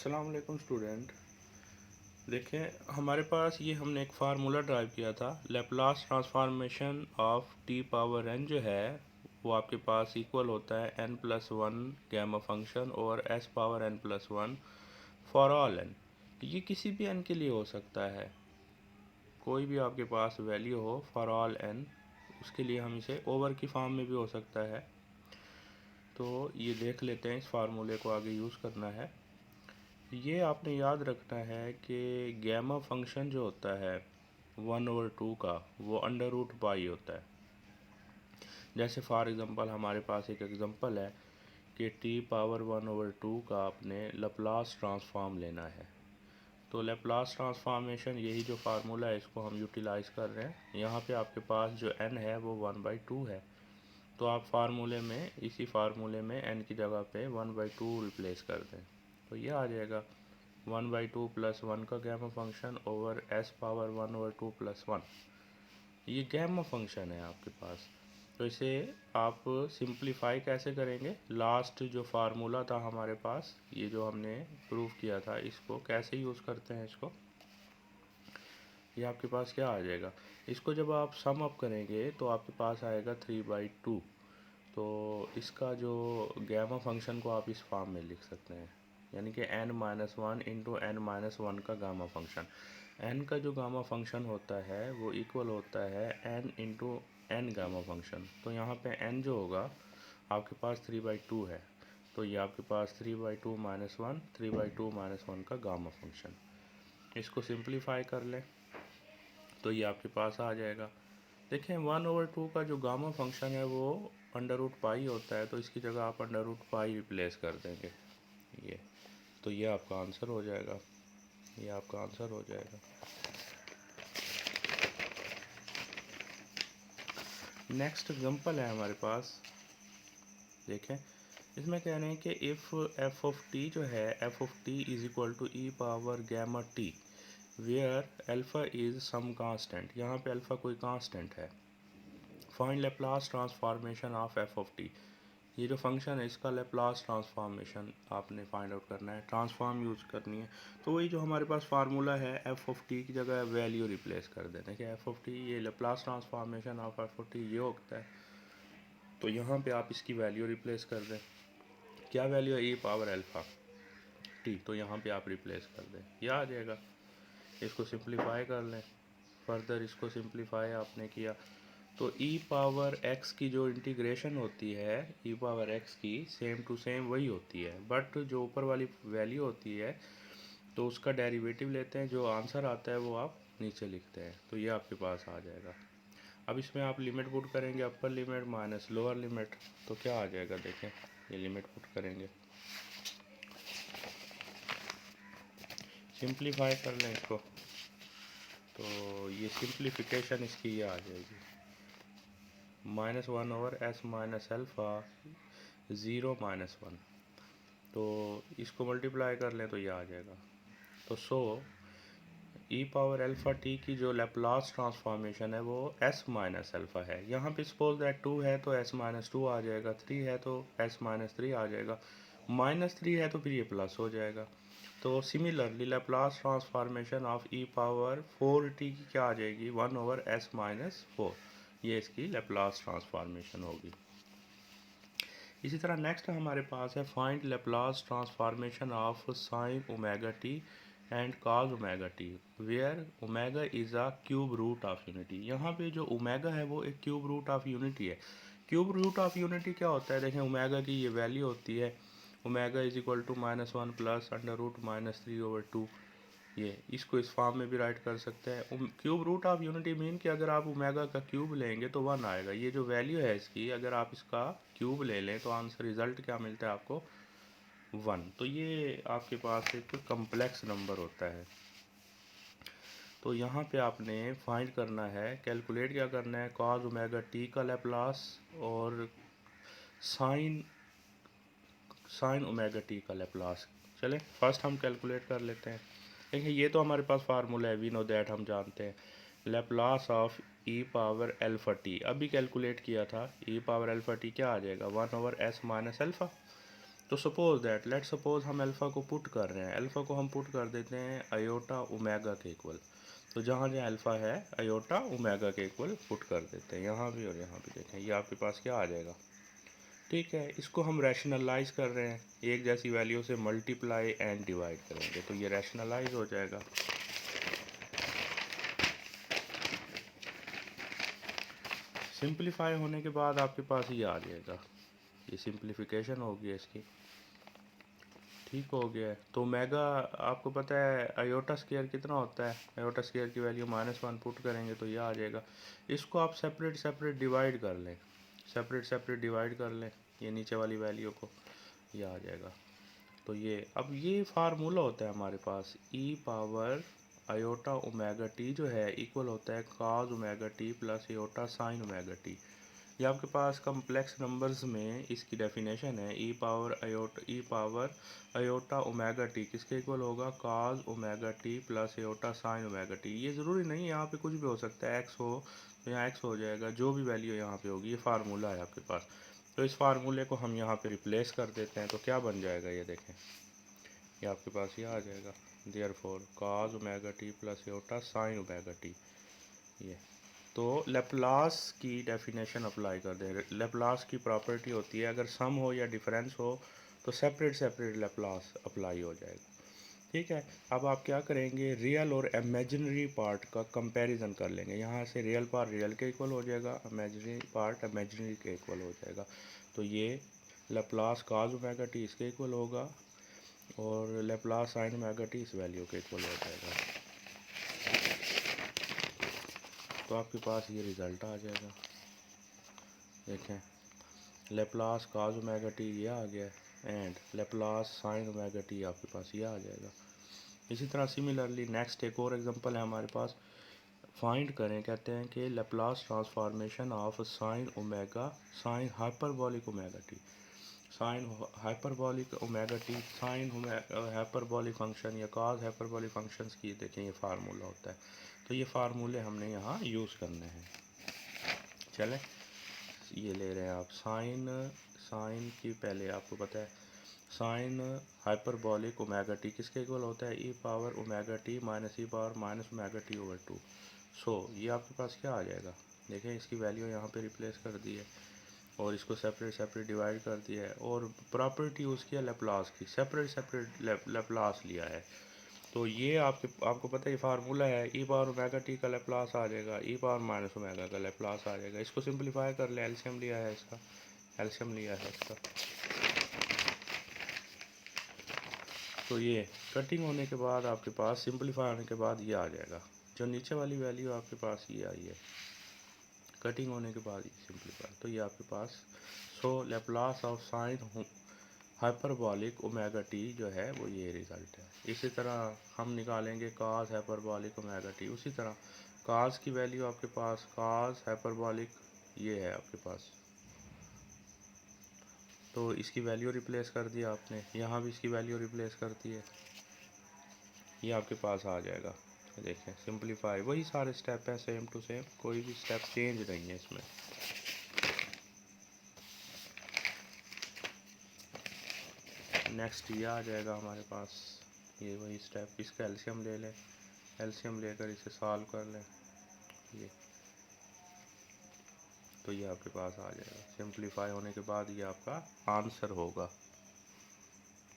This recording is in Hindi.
अस्सलाम वालेकुम स्टूडेंट। देखें हमारे पास ये हमने एक फार्मूला ड्राइव किया था। Laplace transformation of T power N जो है वो आपके पास इक्वल होता है N plus one gamma function और S power N plus one for all N. ये किसी भी एन के लिए हो सकता है, कोई भी आपके पास वैल्यू हो फॉर ऑल एन, उसके लिए हम इसे ओवर की फॉर्म में भी हो सकता है। तो ये देख लेते हैं, इस फार्मूले को आगे यूज़ करना है। ये आपने याद रखना है कि गैमा फंक्शन जो होता है 1/2 का वो अंडर रूट पाई होता है। जैसे फॉर एग्ज़ाम्पल हमारे पास एक एग्ज़ाम्पल है कि टी पावर 1/2 का आपने लैप्लास ट्रांसफॉर्म लेना है। तो लैप्लास ट्रांसफॉर्मेशन यही जो फार्मूला है इसको हम यूटिलाइज़ कर रहे हैं। यहाँ पे आपके पास जो n है वो 1/2 है, तो आप फार्मूले में इसी फार्मूले में n की जगह पे 1/2 रिप्लेस कर दें, तो ये आ जाएगा 1/2 प्लस 1 का gamma function over s power 1/2 plus 1। ये गैमा फंक्शन है आपके पास। तो इसे आप सिंप्लीफाई कैसे करेंगे, लास्ट जो फार्मूला था हमारे पास, ये जो हमने प्रूव किया था, इसको कैसे यूज़ करते हैं इसको, ये आपके पास क्या आ जाएगा। इसको जब आप सम अप करेंगे तो आपके पास आएगा 3/2। तो इसका जो गैमा फंक्शन को आप इस फॉर्म में लिख सकते हैं, यानी कि n-1 इंटू n-1 का गामा फंक्शन। n का जो गामा फंक्शन होता है वो इक्वल होता है n into n gamma function. तो यहाँ पे n जो होगा आपके पास 3/2 है, तो ये आपके पास 3/2 माइनस 1, 3/2 माइनस 1 का गामा फंक्शन। इसको सिंप्लीफाई कर लें तो ये आपके पास आ जाएगा। देखें 1/2 का जो गामा फंक्शन है वो अंडर रूट पाई होता है, तो इसकी जगह आप अंडर रूट पाई रिप्लेस कर देंगे ये, तो ये आपका आंसर हो जाएगा, ये आपका आंसर हो जाएगा। नेक्स्ट एग्जांपल है हमारे पास, देखें इसमें कह रहे हैं कि इफ़ एफ ऑफ टी जो है f of t is equal to e power gamma t where alpha is some constant. यहाँ पे अल्फ़ा कोई कांस्टेंट है। Find Laplace transformation of f of t. ये जो फंक्शन है इसका लैप्लास ट्रांसफॉर्मेशन आपने फाइंड आउट करना है, ट्रांसफॉर्म यूज़ करनी है। तो वही जो हमारे पास फार्मूला है एफ ऑफ टी की जगह वैल्यू रिप्लेस कर देते हैं कि एफ ऑफ टी ये Laplace transformation of f of t ये होता है। तो यहाँ पे आप इसकी वैल्यू रिप्लेस कर दें, क्या वैल्यू है, ई पावर अल्फ़ा टी, तो यहाँ पे आप रिप्लेस कर दें, यह आ जाएगा। इसको सिंप्लीफाई कर लें, फर्दर इसको सिंप्लीफाई आपने किया तो e पावर x की जो इंटीग्रेशन होती है e पावर x की सेम टू सेम वही होती है, बट जो ऊपर वाली वैल्यू होती है तो उसका डेरिवेटिव लेते हैं, जो आंसर आता है वो आप नीचे लिखते हैं, तो ये आपके पास आ जाएगा। अब इसमें आप लिमिट पुट करेंगे, upper limit minus lower limit, तो क्या आ जाएगा, देखें ये लिमिट पुट करेंगे, सिंप्लीफाई कर लें इसको, तो ये सिंप्लीफिकेशन इसकी ये आ जाएगी -1 over S minus alpha 0 minus 1। तो इसको मल्टीप्लाई कर लें तो ये आ जाएगा। तो सो ई पावर अल्फ़ा टी की जो लैप्लास ट्रांसफॉर्मेशन है वो एस माइनस अल्फ़ा है। यहाँ पे सपोज दैट 2 है तो एस माइनस 2 आ जाएगा, 3 है तो एस माइनस 3 आ जाएगा, -3 है तो फिर ये प्लस हो जाएगा। तो similarly Laplace transformation of E power 4 T की क्या आ जाएगी, 1 ओवर एस माइनस 4, ये इसकी लैप्लास ट्रांसफॉर्मेशन होगी। इसी तरह नेक्स्ट हमारे पास है find Laplace transformation of sine omega t and cos omega t where omega is a cube root of unity. यहाँ पे जो ओमेगा है वो एक क्यूब रूट ऑफ यूनिटी है। क्यूब रूट ऑफ यूनिटी क्या होता है, देखें ओमेगा की ये वैल्यू होती है omega is equal to -1 plus under root -3/2। ये इसको इस फॉर्म में भी राइट कर सकते हैं। Cube root of unity mean कि अगर आप ओमेगा का क्यूब लेंगे तो 1 आएगा। ये जो वैल्यू है इसकी अगर आप इसका क्यूब ले लें तो आंसर रिज़ल्ट क्या मिलता है आपको, 1। तो ये आपके पास एक कम्प्लेक्स नंबर होता है। तो यहाँ पे आपने फाइंड करना है, कैलकुलेट क्या करना है, कॉस ओमेगा टी का लैप्लास और साइन ओमेगा टी का लैप्लास। चलें फर्स्ट हम कैलकुलेट कर लेते हैं। देखिए ये तो हमारे पास फार्मूला है, वी नो दैट, हम जानते हैं Laplace of E power alpha T, अभी कैलकुलेट किया था, ई पावर अल्फ़ा टी क्या आ जाएगा, 1 ओवर एस माइनस अल्फ़ा। तो सपोज दैट लेट सपोज हम अल्फ़ा को पुट कर रहे हैं, अल्फ़ा को हम पुट कर देते हैं आयोटा ओमेगा के इक्वल। तो जहाँ जहाँ अल्फ़ा है आयोटा ओमेगा के इक्वल पुट कर देते हैं, यहाँ भी और यहाँ भी। देखें ये आपके पास क्या आ जाएगा, ठीक है। इसको हम रैशनलाइज कर रहे हैं, एक जैसी वैल्यू से मल्टीप्लाई एंड डिवाइड करेंगे तो ये रैशनलाइज हो जाएगा। सिंप्लीफाई होने के बाद आपके पास ये आ जाएगा, ये सिंप्लीफिकेशन हो गया इसकी, ठीक हो गया है। तो ओमेगा आपको पता है आयोटा स्क्वायर कितना होता है, आयोटा स्क्वायर की वैल्यू -1 पुट करेंगे तो ये आ जाएगा। इसको आप सेपरेट सेपरेट डिवाइड कर लें, सेपरेट सेपरेट डिवाइड कर लें ये नीचे वाली वैल्यू को, ये आ जाएगा। तो ये अब ये फार्मूला होता है हमारे पास, ई पावर आयोटा ओमेगा टी जो है इक्वल होता है cos omega T plus iota sine omega T. ये आपके पास कम्प्लेक्स नंबर्स में इसकी डेफिनेशन है, E power iota omega T किसके इक्वल होगा, cos omega T plus iota sine omega T. ये ज़रूरी नहीं यहाँ पे कुछ भी हो सकता है, एक्स हो तो यहाँ एक्स हो जाएगा, जो भी वैल्यू यहाँ पे होगी। ये फार्मूला है आपके पास, तो इस फार्मूले को हम यहाँ पे रिप्लेस कर देते हैं तो क्या बन जाएगा, ये देखें ये आपके पास ये आ जाएगा, therefore cos omega T plus iota sine omega T. ये तो लेप्लास की डेफिनेशन अप्लाई कर दें। लेप्लास की प्रॉपर्टी होती है अगर सम हो या डिफरेंस हो तो सेपरेट सेपरेट लेप्लास अप्लाई हो जाएगा, ठीक है। अब आप क्या करेंगे, रियल और इमेजिनरी पार्ट का कंपैरिजन कर लेंगे। यहाँ से रियल पार्ट रियल के इक्वल हो जाएगा, इमेजिनरी पार्ट इमेजिनरी के इक्वल हो जाएगा। तो ये लेप्लास कॉस ओमेगा टी इसके इक्वल होगा और लेप्लास साइन ओमेगा टी इस वैल्यू के इक्वल हो जाएगा। तो आपके पास ये रिज़ल्ट आ जाएगा। देखें लेप्लास कॉस ओमेगा टी ये आ गया and Laplace sign omega T आपके पास ये आ जाएगा। इसी तरह सिमिलरली नेक्स्ट एक और एग्जांपल है हमारे पास, फाइंड करें, कहते हैं कि Laplace transformation of sine omega sine hyperbolic omega T, sign hyperbolic omega T sine hyperbolic function या कॉस हाइपरबोलिक फंक्शंस की देखें ये फार्मूला होता है। तो ये फार्मूले हमने यहाँ यूज़ करने हैं। चलें ये ले रहे हैं आप साइन, साइन की पहले आपको पता है साइन हाइपरबोलिक ओमेगा टी किसके इक्वल होता है, E power omega T minus E power minus omega T over 2। So ये आपके पास क्या आ जाएगा, देखें इसकी वैल्यू यहाँ पे रिप्लेस कर दी है और इसको सेपरेट सेपरेट डिवाइड कर दिया है और प्रॉपर्टी यूज़ किया लेप्लास की, सेपरेट सेपरेट लेप्लास लिया है। तो ये आपको पता है ये फार्मूला है, ई पावर ओमेगा टी का लेप्लास आ जाएगा ई पावर माइनस ओमेगा का लेप्लास आ जाएगा। इसको सिंपलीफाई कर ले, एलसीएम लिया है इसका, एलसीएम लिया है इसका। तो ये कटिंग होने के बाद आपके पास सिंपलीफाई होने के बाद ये आ जाएगा, जो नीचे वाली वैल्यू आपके पास ये आई है कटिंग होने के बाद ये सिंपलीफाई, तो ये आपके पास so Laplace of sine hyperbolic omega T जो है वो ये रिज़ल्ट है। इसी तरह हम निकालेंगे कास हाइपरबॉलिक ओमेगा टी, उसी तरह कास की वैल्यू आपके पास कास हाइपरबॉलिक ये है आपके पास, तो इसकी वैल्यू रिप्लेस कर दिया आपने, यहाँ भी इसकी वैल्यू रिप्लेस कर दी है, ये आपके पास आ जाएगा। देखें सिंपलीफाई वही सारे स्टेप हैं सेम टू सेम, कोई भी स्टेप चेंज नहीं है इसमें। नेक्स्ट ये आ जाएगा हमारे पास, ये वही स्टेप, इसका एलसीएम ले लें, एलसीएम लेकर इसे सॉल्व कर लें ये, तो ये आपके पास आ जाएगा। सिंपलीफाई होने के बाद ये आपका आंसर होगा।